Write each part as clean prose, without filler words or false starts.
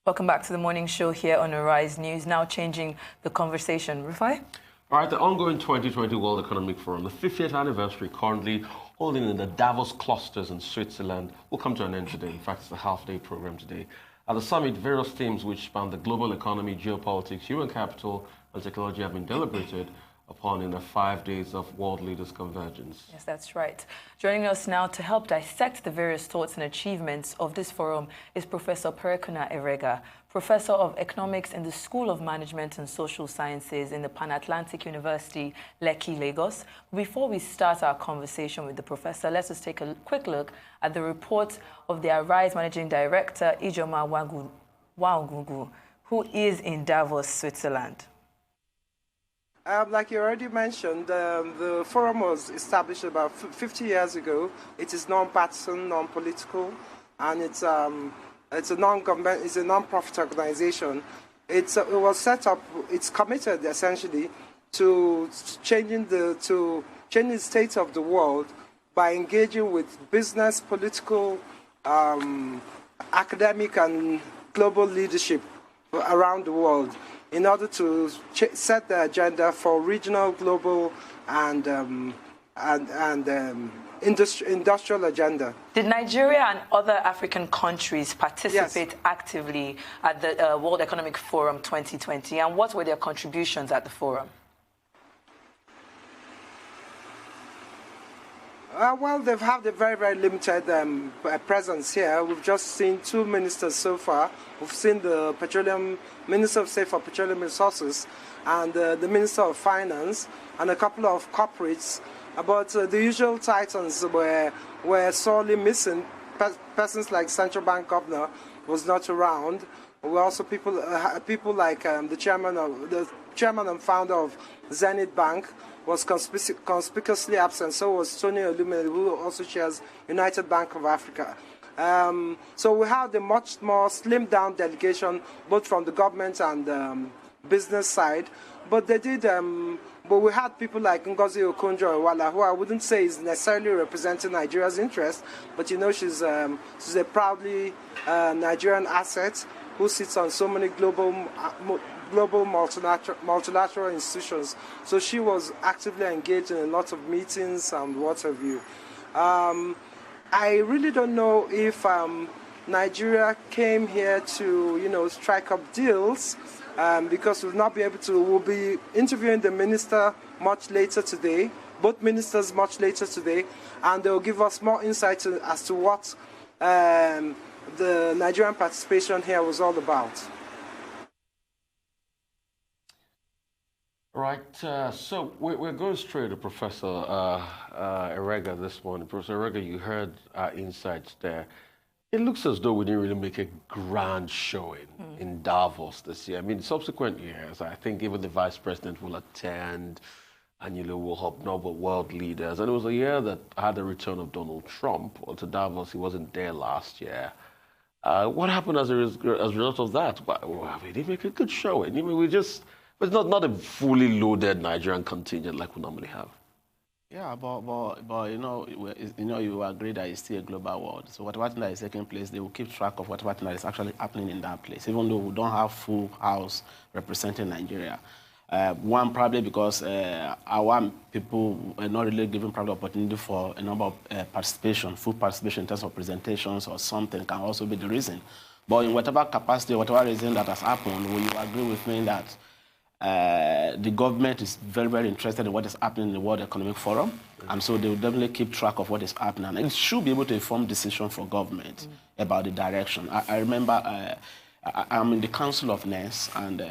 Welcome back to the morning show here on Arise News, now changing the conversation. Rufai? All right, the ongoing 2020 World Economic Forum, the 50th anniversary, currently holding in the Davos clusters in Switzerland, will come to an end today. In fact, it's a half-day program today. At the summit, various themes which span the global economy, geopolitics, human capital, and technology have been deliberated upon in the 5 days of world leaders' convergence. Yes, that's right. Joining us now to help dissect the various thoughts and achievements of this forum is Professor Perekunah Eregha, Professor of Economics in the School of Management and Social Sciences in the Pan-Atlantic University, Lekki-Lagos. Before we start our conversation with the professor, let us take a quick look at the report of the Arise Managing Director, Ijoma Wagugu, who is in Davos, Switzerland. Like you already mentioned, the forum was established about 50 years ago. It is non-partisan, non-political, and it's a non-government, it's a non-profit organization. It was set up. It's committed essentially to changing the state of the world by engaging with business, political, academic, and global leadership around the world, in order to set the agenda for regional, global, and industrial agenda. Did Nigeria and other African countries participate actively at the World Economic Forum 2020, and what were their contributions at the forum? Well, they've had a very, very limited presence here. We've just seen two ministers so far. We've seen the Minister of State for Petroleum Resources and the Minister of Finance and a couple of corporates. But the usual titans were sorely missing. Persons like Central Bank Governor was not around. We also people like the chairman and founder of Zenith Bank was conspicuously absent. So was Tony Olumide, who also chairs United Bank of Africa. So we had a much more slimmed down delegation, both from the government and business side. But they did. But we had people like Ngozi Okonjo-Iweala, who I wouldn't say is necessarily representing Nigeria's interest, but you know she's a proudly Nigerian asset who sits on so many global multilateral institutions. So she was actively engaged in a lot of meetings and what have you. I really don't know if Nigeria came here to, strike up deals, because we'll be interviewing the minister much later today, both ministers much later today, and they'll give us more insight as to what the Nigerian participation here was all about. Right, so we're going straight to Professor Eregha this morning. Professor Eregha, you heard our insights there. It looks as though we didn't really make a grand showing in Davos this year. I mean, subsequent years, I think even the Vice President will attend and, we'll help noble world leaders. And it was a year that had the return of Donald Trump to Davos. He wasn't there last year. What happened as a result of that? Well, we didn't make a good showing. I mean, but it's not a fully loaded Nigerian contingent like we normally have. Yeah, but you agree that it's still a global world. So whatever thing that is taking place, they will keep track of whatever thing that is actually happening in that place, even though we don't have full house representing Nigeria. One, probably because our people are not really given probably opportunity for a number of full participation in terms of presentations or something can also be the reason. But in whatever capacity, whatever reason that has happened, will you agree with me that the government is very, very interested in what is happening in the World Economic Forum, and so they will definitely keep track of what is happening. And it should be able to inform decision for government about the direction. I remember I'm in the Council of NES, and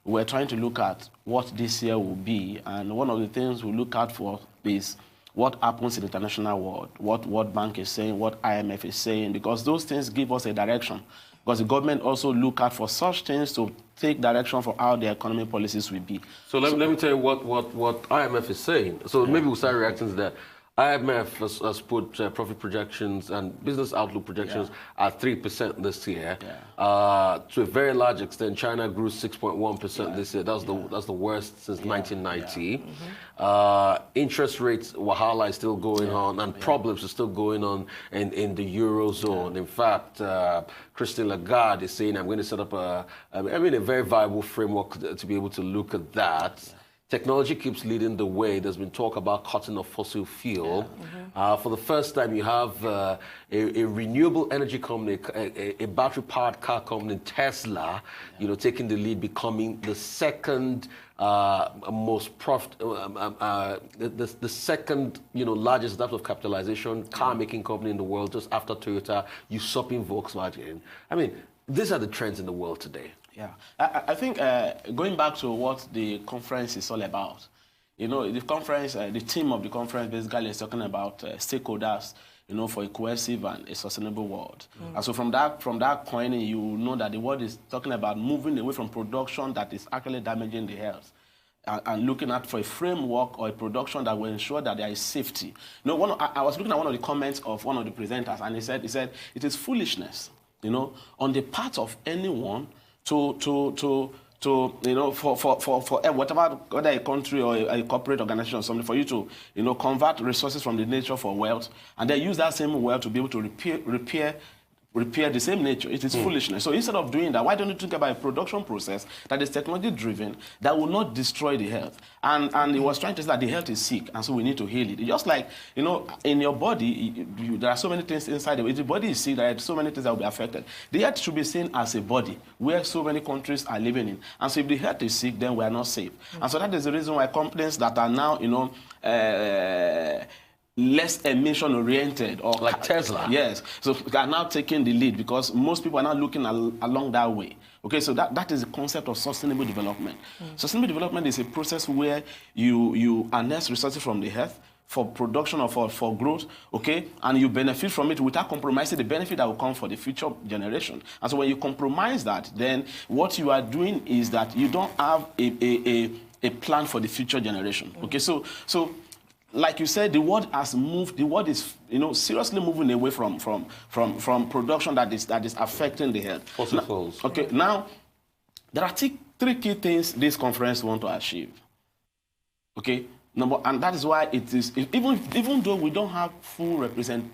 we're trying to look at what this year will be, and one of the things we look out for is what happens in the international world, what World Bank is saying, what IMF is saying, because those things give us a direction. Because the government also look out for such things to take direction for how the economic policies will be. So let me tell you what IMF is saying. So maybe we'll start reacting to that. IMF has put profit projections and business outlook projections at 3% this year. To a very large extent, China grew 6.1% this year. That's the worst since 1990. Interest rates, wahala is still going on, and problems are still going on in the Eurozone. In fact, Christine Lagarde is saying, I'm going to set up a very viable framework to be able to look at that. Technology keeps leading the way. There's been talk about cutting of fossil fuel. For the first time, you have a renewable energy company, a battery-powered car company, Tesla, taking the lead, becoming the second most the second largest in terms of capitalization car-making company in the world, just after Toyota, usurping Volkswagen. I mean, these are the trends in the world today. Yeah, I think going back to what the conference is all about, the conference, the theme of the conference basically is talking about stakeholders, for a cohesive and a sustainable world. And so from that point, you know that the world is talking about moving away from production that is actually damaging the health, and looking at for a framework or a production that will ensure that there is safety. I was looking at one of the comments of one of the presenters, and he said it is foolishness, on the part of anyone for whatever, whether a country or a corporate organization or something, for you to, convert resources from the nature for wealth, and then use that same wealth to be able to repair the same nature. It is foolishness. So instead of doing that, why don't you think about a production process that is technology-driven, that will not destroy the health? And he was trying to say that the health is sick, and so we need to heal it. Just like, in your body, there are so many things inside of it. If the body is sick, there are so many things that will be affected. The health should be seen as a body, where so many countries are living in. And so if the health is sick, then we are not safe. And so that is the reason why companies that are now, less emission-oriented, or like Tesla. Yes. So they are now taking the lead because most people are now looking along that way. Okay, so that is the concept of sustainable development. Sustainable development is a process where you harness resources from the earth for production or for growth, okay, and you benefit from it without compromising the benefit that will come for the future generation. And so when you compromise that, then what you are doing is that you don't have a plan for the future generation. Okay, so like you said, the world has moved. The world is, seriously moving away from production that is affecting the health. Fossil fuels. Okay, now there are three key things this conference wants to achieve. Okay, and that is why it is even though we don't have full representation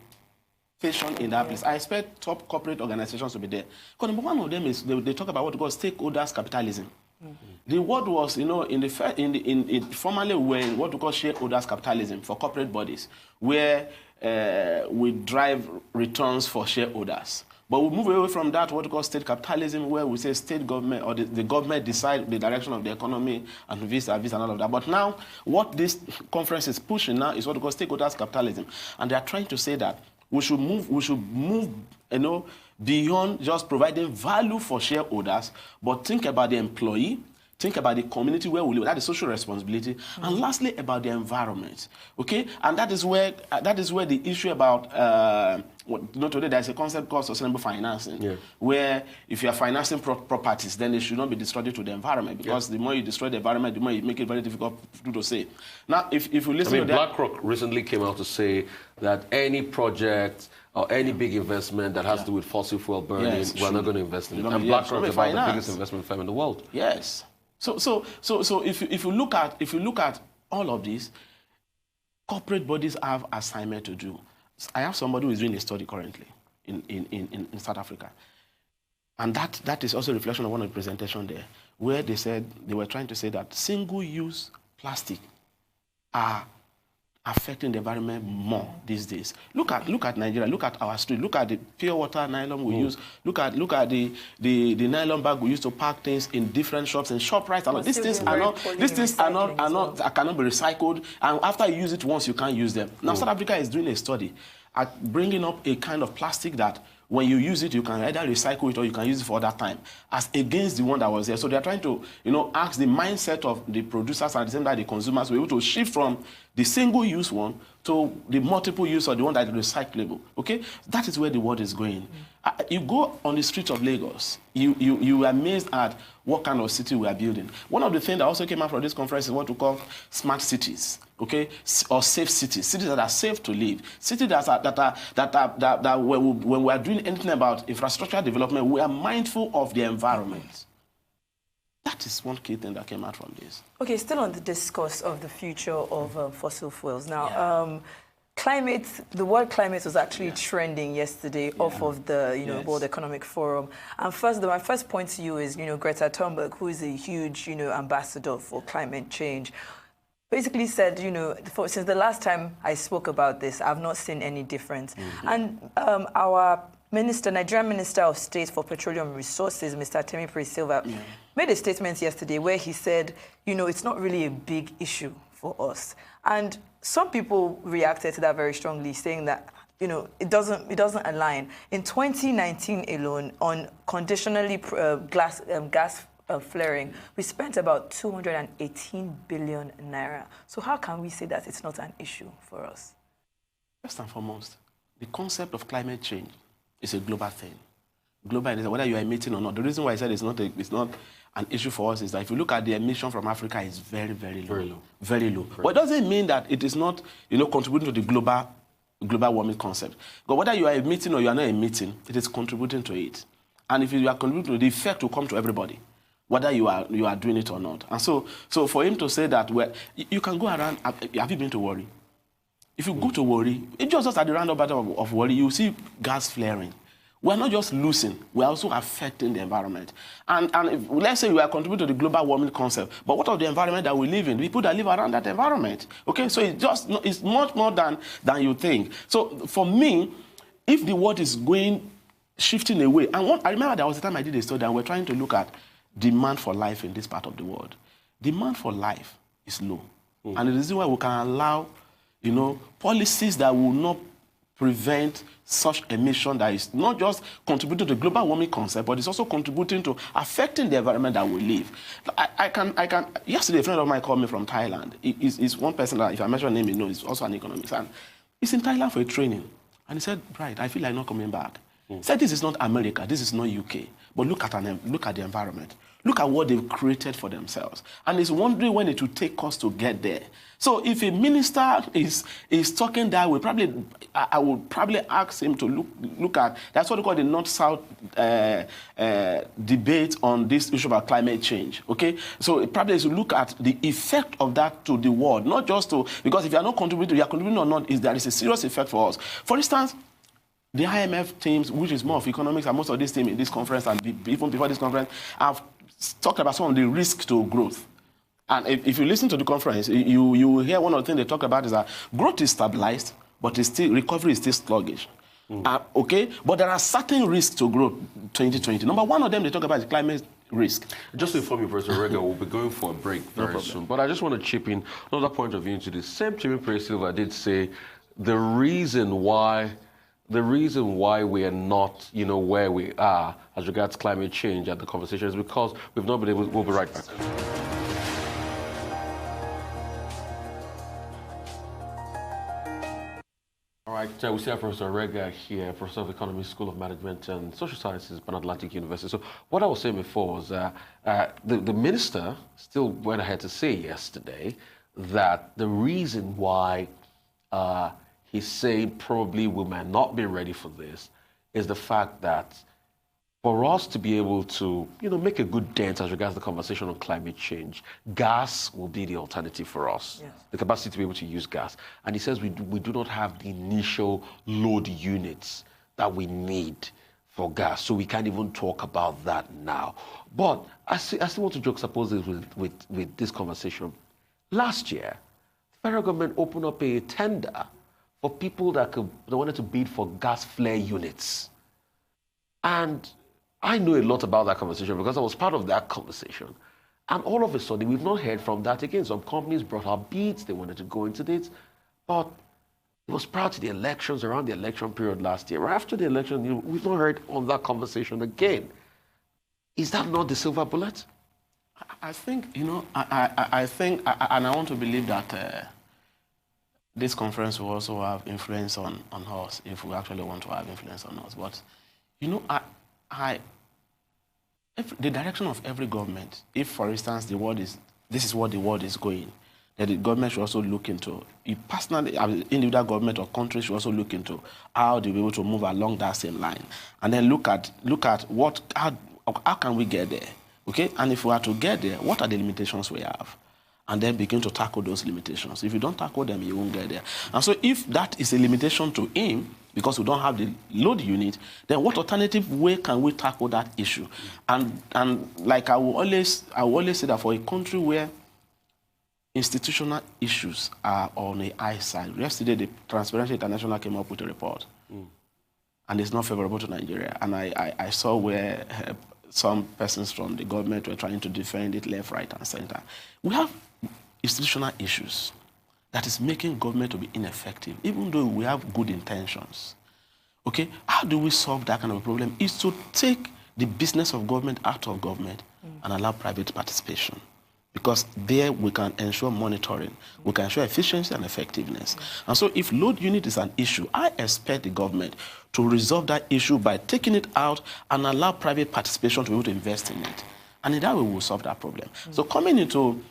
in that place, I expect top corporate organizations to be there. Because number one of them is they talk about what we call stakeholders capitalism. The word was, formerly when what we call shareholders capitalism for corporate bodies, where we drive returns for shareholders. But we move away from that, what we call state capitalism, where we say state government or the government decide the direction of the economy and vis-a-vis and all of that. But now, what this conference is pushing now is what we call stakeholders capitalism. And they are trying to say that we should move, beyond just providing value for shareholders, but think about the employee, think about the community where we live. That is social responsibility, and lastly about the environment. Okay, and that is where the issue about today there is a concept called sustainable financing, where if you are financing properties, then they should not be destroyed to the environment, because the more you destroy the environment, the more you make it very difficult to say. Now, if you listen, to BlackRock recently came out to say that any project or any big investment that has to do with fossil fuel burning, we're not going to invest in it. And BlackRock is about the biggest investment firm in the world. Yes. So if you look at all of this, corporate bodies have assignment to do. I have somebody who is doing a study currently in South Africa, and that is also a reflection of one of the presentations there, where they were trying to say that single-use plastic are affecting the environment more these days. Look at Nigeria. Look at our street. Look at the pure water nylon we use. Look at the nylon bag we use to pack things in different shops and ShopRite. These things cannot be recycled. And after you use it once, you can't use them. Now South Africa is doing a study at bringing up a kind of plastic that when you use it, you can either recycle it or you can use it for other time, as against the one that was there. So they're trying to, ask the mindset of the producers and at the same time the consumers to be able to shift from the single-use one to the multiple-use or the one that is recyclable. Okay, that is where the world is going. You go on the streets of Lagos, you are amazed at what kind of city we are building. One of the things that also came out from this conference is what we call smart cities, okay, or safe cities, cities that are safe to live, cities that when we are doing anything about infrastructure development, we are mindful of the environment. That is one key thing that came out from this. Okay, still on the discourse of the future of fossil fuels. Now, climate, the word climate was actually trending yesterday off of the World Economic Forum. And my first point to you is, Greta Thunberg, who is a huge, ambassador for climate change, basically said, since the last time I spoke about this, I've not seen any difference. And our Nigerian Minister of State for Petroleum Resources, Mr. Temipri Silva, made a statement yesterday where he said, it's not really a big issue for us. And some people reacted to that very strongly, saying that, it doesn't align. In 2019 alone, on conditionally gas flaring, we spent about 218 billion naira. So how can we say that it's not an issue for us? First and foremost, the concept of climate change is a global thing. Global, whether you are emitting or not. The reason why I said it's not an issue for us is that if you look at the emission from Africa, it's very, very low. Very low. Very low. But it doesn't mean that it is not, contributing to the global warming concept. But whether you are emitting or you are not emitting, it is contributing to it. And if you are contributing to it, the effect will come to everybody, whether you are doing it or not. And so for him to say that, you can go around. Have you been to Warri? If you go to Warri, it's just at the roundabout of Warri, you see gas flaring. We're not just losing, we're also affecting the environment. And let's say we are contributing to the global warming concept, but what of the environment that we live in? People that live around that environment. Okay, so it's much more than you think. So for me, if the world is shifting away, and I remember there was a time I did a study and we're trying to look at demand for life in this part of the world. Demand for life is low. And the reason why we can allow, policies that will not prevent such emission that is not just contributing to the global warming concept, but it's also contributing to affecting the environment that we live. Yesterday, a friend of mine called me from Thailand. He's one person that, if I mention his name, he's also an economist. And he's in Thailand for a training. And he said, "Bright, I feel like not coming back." He said, "This is not America, this is not UK, but look at the environment. Look at what they've created for themselves." And he's wondering when it will take us to get there. So if a minister is talking that way, I would probably ask him to look at, that's what we call the North-South debate on this issue about climate change, okay? So it probably is to look at the effect of that to the world, not just to, because if you are not contributing, you are contributing or not, there is a serious effect for us. For instance, the IMF teams, which is more of economics, and most of this team in this conference and even before this conference, have talked about some of the risks to growth. And if you listen to the conference, you will hear one of the things they talk about is that growth is stabilized, but recovery is still sluggish. Okay? But there are certain risks to growth 2020. Number one of them they talk about is climate risk. Just to inform you, Professor Eregha, we'll be going for a break very soon. But I just want to chip in another point of view into this. Same Temipri Silva did say the reason why we are not, where we are as regards climate change at the conversation is because we've not been able. We'll be right back. All right, we see our Professor Eregha here, Professor of Economics, School of Management and Social Sciences, Pan Atlantic University. So what I was saying before was the minister still went ahead to say yesterday that the reason why he's saying probably we might not be ready for this is the fact that for us to be able to, make a good dent as regards the conversation on climate change, gas will be the alternative for us, yes. The capacity to be able to use gas. And he says we do not have the initial load units that we need for gas, so we can't even talk about that now. But I still want to juxtapose this with this conversation. Last year, the federal government opened up a tender for people that wanted to bid for gas flare units. And I know a lot about that conversation because I was part of that conversation. And all of a sudden, we've not heard from that again. Some companies brought out bids, they wanted to go into this, but It was prior to the elections, around the election period last year. Right after the election, we've not heard of that conversation again. Is that not the silver bullet? I think, I think, and I want to believe that this conference will also have influence on us, if we actually want to have influence on us. But, the direction of every government, if, for instance, this is what the world is going, that the government should also look into, personally, individual government or countries should also look into how to be able to move along that same line, and then look at how can we get there, okay? And if we are to get there, what are the limitations we have? And then begin to tackle those limitations. If you don't tackle them, you won't get there. And so if that is a limitation to him, because we don't have the load unit, then what alternative way can we tackle that issue? And like I will always say that for a country where institutional issues are on the high side. Yesterday, the Transparency International came up with a report, and it's not favorable to Nigeria. And I saw where some persons from the government were trying to defend it left, right, and center. We have institutional issues that is making government to be ineffective, even though we have good intentions. Okay, how do we solve that kind of a problem? Is to take the business of government out of government and allow private participation. Because there we can ensure monitoring, we can ensure efficiency and effectiveness. And so if load unit is an issue, I expect the government to resolve that issue by taking it out and allow private participation to be able to invest in it. And in that way, we'll solve that problem. So coming into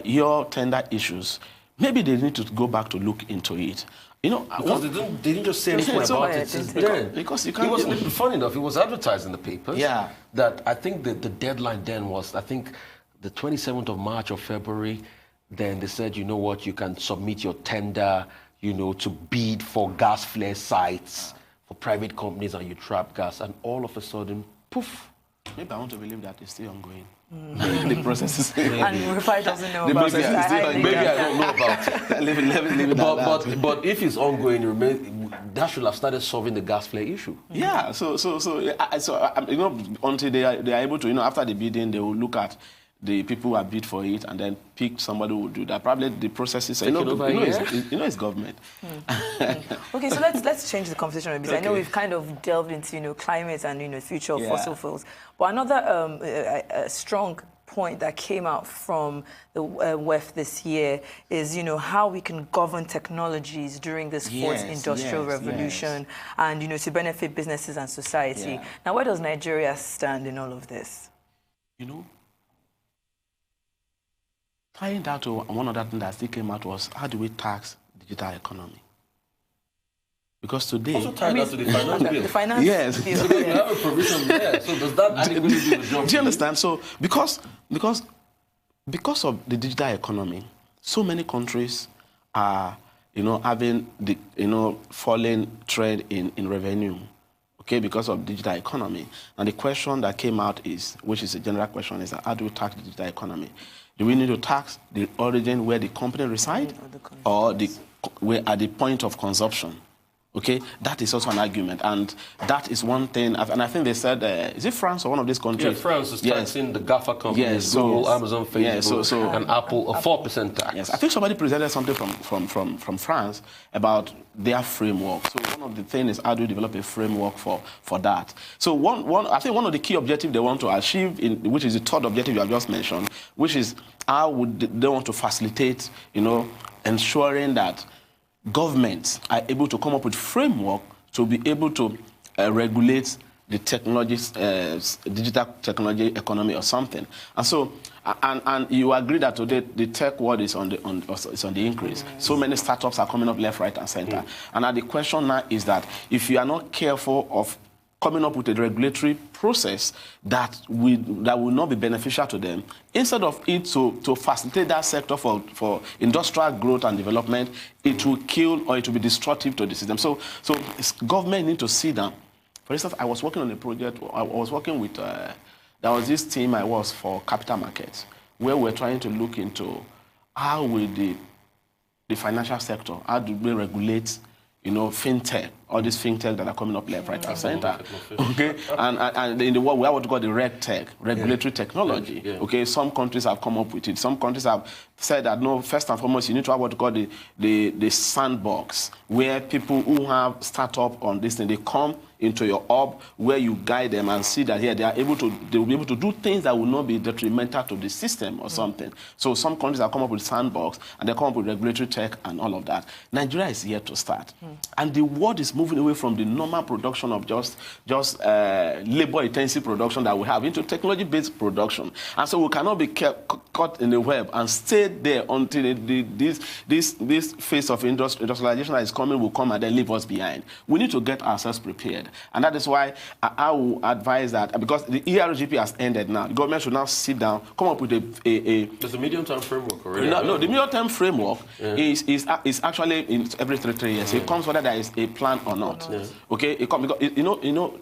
your tender issues, maybe they need to go back to look into it. Because they didn't just say anything about it since then. Because you can't. It was funny enough. It was advertised in the papers. Yeah. That I think the deadline then was, I think, the 27th of March or February. Then they said, you know what, you can submit your tender, to bid for gas flare sites for private companies, and you trap gas, and all of a sudden, poof. Maybe I want to believe that it's still ongoing. The process is... And Rufai doesn't know about it. Maybe I don't know about it. But if it's ongoing, that should have started solving the gas flare issue. Yeah, so until they are able to, after the bidding, they will look at the people who have bid for it and then pick somebody who will do that. Probably the process is... it's government. Okay, so let's change the conversation a bit. Okay. I know we've kind of delved into, climate and, future of fossil fuels. But another strong point that came out from the WEF this year is, how we can govern technologies during this fourth industrial revolution and, to benefit businesses and society. Yeah. Now, where does Nigeria stand in all of this? Tying that to one other thing that still came out was, how do we tax digital economy? Because today... Also tie that to the finance bill. The finance bill. So we have a provision there. So does that adequately do the job? Do you understand? So because of the digital economy, so many countries are, having the, falling trend in revenue. Okay, because of digital economy. And the question that came out is, which is a general question, is how do we tax the digital economy? Do we need to tax the origin where the company resides or where at the point of consumption? Okay, that is also an argument, and that is one thing. And I think they said, is it France or one of these countries? Yeah, France is taxing the GAFA companies, Google, Amazon, Facebook, and Apple, a 4% tax. Yes, I think somebody presented something from France about their framework. So one of the things is how do you develop a framework for that. So I think one of the key objectives they want to achieve, which is the third objective you have just mentioned, which is how would they want to facilitate, ensuring that governments are able to come up with framework to be able to regulate the technologies, digital technology economy or something. And so, and you agree that today the tech world is on the increase. So many startups are coming up left, right, and center. And now the question now is that if you are not careful of coming up with a regulatory process that will not be beneficial to them, instead of it to facilitate that sector for industrial growth and development, it will kill or it will be destructive to the system. So government need to sit down. For instance, I was working on a project, I was working with, there was this team I was for capital markets, where we're trying to look into how will the financial sector, how do we regulate, fintech, all these think tech that are coming up left, right, and center. Okay, and in the world we have what we call the reg tech, regulatory technology. Okay, some countries have come up with it. Some countries have said that no, first and foremost, you need to have what we call the sandbox, where people who have startup on this thing, they come into your hub where you guide them and see that here they will be able to do things that will not be detrimental to the system or something. So some countries have come up with sandbox and they come up with regulatory tech and all of that. Nigeria is here to start. And the world is moving away from the normal production of just labor-intensive production that we have into technology-based production. And so we cannot be caught in the web and stay there until this phase of industrialization that is coming will come and then leave us behind. We need to get ourselves prepared. And that is why I will advise that, because the ERGP has ended now, the government should now sit down, come up with There's a medium-term framework already. No, the medium-term framework is actually in every 3 years. It comes whether there is a plan or not. Okay, it comes because you know,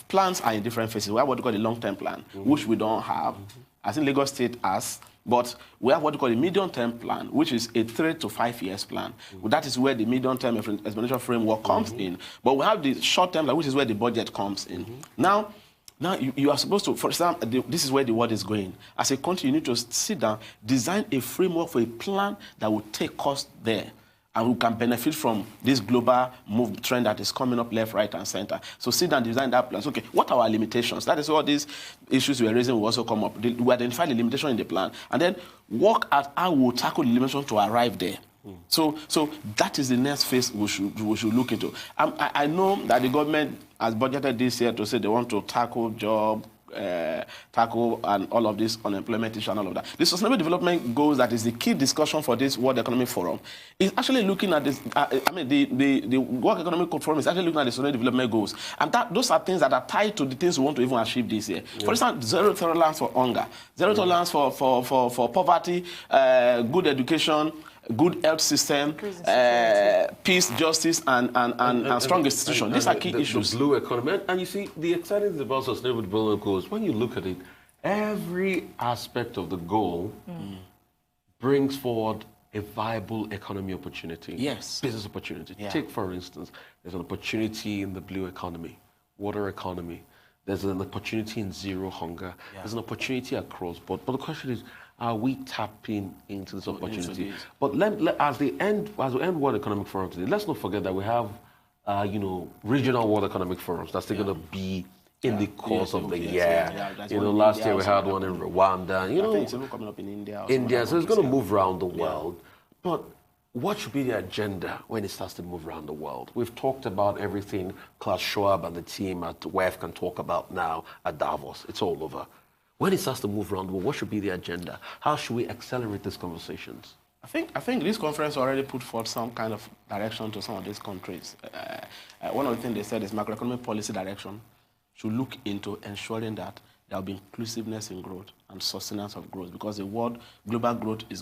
plans are in different phases. We have what we call the long-term plan, which we don't have. I think Lagos State has. But we have what we call a medium-term plan, which is a 3 to 5 years plan. That is where the medium-term exponential framework comes in. But we have the short-term, which is where the budget comes in. Now you are supposed to, for example, this is where the world is going. As a country, you need to sit down, design a framework for a plan that will take us there. And we can benefit from this global trend that is coming up left, right, and center. So sit down, design that plan. Okay, what are our limitations? That is all these issues we are raising will also come up. We identify the limitation in the plan, and then work at how we will tackle the limitation to arrive there. So that is the next phase we should look into. I know that the government has budgeted this year to say they want to tackle and all of this unemployment issue and all of that. The Sustainable Development Goals, that is the key discussion for this World Economic Forum, is actually looking at this. The World Economic Forum is actually looking at the Sustainable Development Goals, and those are things that are tied to the things we want to even achieve this year. For instance, zero tolerance for hunger, zero tolerance for poverty, good education, good health system, peace, justice, and strong institutions. These are key issues. The blue economy. And you see, the exciting thing about Sustainable Development Goals, when you look at it, every aspect of the goal brings forward a viable economy opportunity. Yes. Business opportunity. Yeah. Take, for instance, there's an opportunity in the blue economy, water economy. There's an opportunity in zero hunger. Yeah. There's an opportunity across board. But the question is, are we tapping into this opportunity? But as we end World Economic Forum today, let's not forget that we have, regional World Economic Forums that's still going to be in the course of the year. Last year we had one in Rwanda. I think it's even coming up in India. So it's going to move around the world. But what should be the agenda when it starts to move around the world? We've talked about everything Klaus Schwab and the team at WEF can talk about now at Davos. It's all over. When it starts to move around the world, what should be the agenda? How should we accelerate these conversations? I think this conference already put forth some kind of direction to some of these countries. One of the things they said is macroeconomic policy direction should look into ensuring that there will be inclusiveness in growth and sustenance of growth, because the world global growth is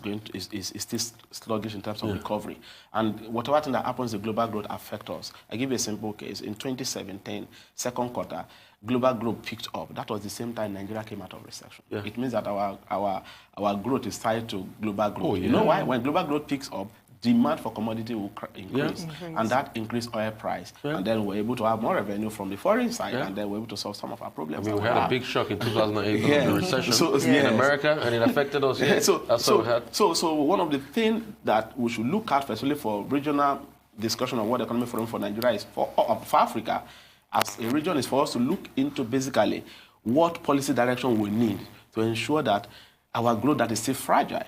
still sluggish in terms of recovery. And whatever thing that happens, the global growth affects us. I give you a simple case. In 2017, second quarter, global growth picked up. That was the same time Nigeria came out of recession. Yeah. It means that our growth is tied to global growth. Oh, yeah. You know why? When global growth picks up, demand for commodity will increase, and that increased oil price, and then we're able to have more revenue from the foreign side, and then we're able to solve some of our problems. I mean, we had a big shock in 2008 the recession in America, and it affected us. So one of the things that we should look at, especially for regional discussion on World Economic Forum for Nigeria, is for Africa, as a region, is for us to look into basically what policy direction we need to ensure that our growth that is still fragile,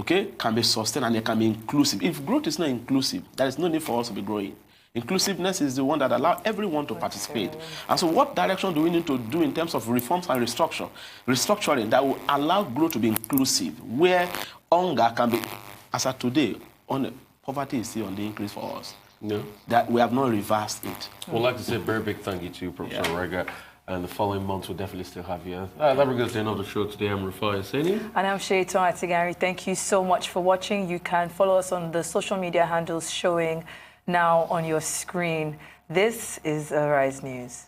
can be sustained and it can be inclusive. If growth is not inclusive, there is no need for us to be growing. Inclusiveness is the one that allows everyone to participate. And so what direction do we need to do in terms of reforms and restructuring that will allow growth to be inclusive, where hunger can be, as of today, poverty is still on the increase for us. Yeah. That we have not reversed it. Well, I'd like to say a very big thank you to you, Professor Eregha. And the following months we'll definitely still have you. That brings us to the end of the show today. I'm Rufai Aseni. And I'm Shaitan Atigari. Thank you so much for watching. You can follow us on the social media handles showing now on your screen. This is Arise News.